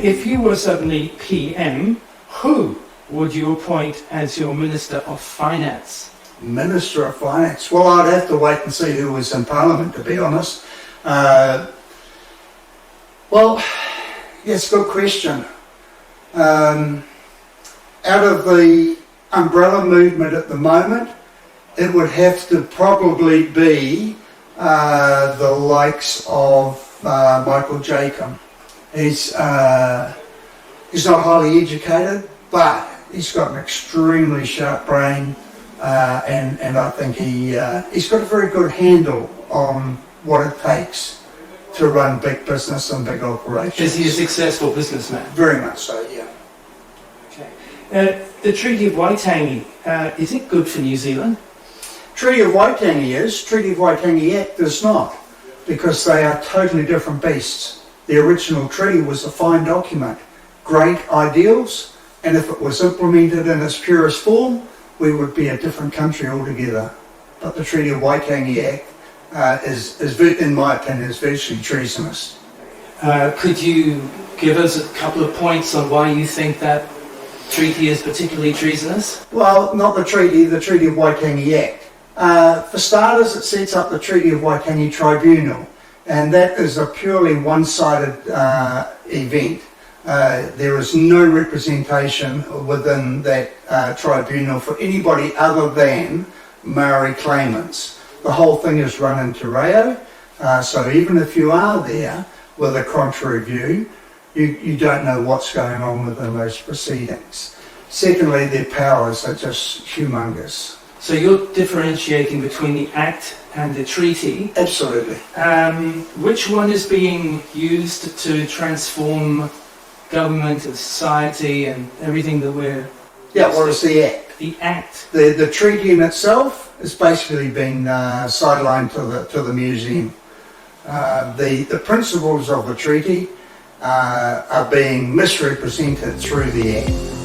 if you were suddenly PM, who would you appoint as your Minister of Finance? Minister of Finance. Well, I'd have to wait and see who was in Parliament, to be honest. Well, yes, good question. Out of the umbrella movement at the moment, it would have to probably be the likes of Michael Jacob. He's not highly educated, but he's got an extremely sharp brain, and I think he's got a very good handle on what it takes to run big business and big operations. Is he a successful businessman? Very much so, yeah. Okay. The Treaty of Waitangi, is it good for New Zealand? Treaty of Waitangi is. Treaty of Waitangi Act is not, because they are totally different beasts. The original treaty was a fine document, great ideals, and if it was implemented in its purest form, we would be a different country altogether. But the Treaty of Waitangi Act is, in my opinion, is virtually treasonous. Could you give us a couple of points on why you think that treaty is particularly treasonous? Well, not the Treaty of Waitangi Act. For starters, it sets up the Treaty of Waitangi Tribunal, and that is a purely one-sided event. There is no representation within that tribunal for anybody other than Maori claimants. The whole thing is run in te reo, so even if you are there with a contrary view, you don't know what's going on within those proceedings. Secondly, their powers are just humongous. So you're differentiating between the Act and the treaty. Absolutely. Which one is being used to transform government and society and everything that we're... Yeah, what is the Act? The Act. The treaty in itself has basically been sidelined to the museum. The principles of the treaty are being misrepresented through the Act.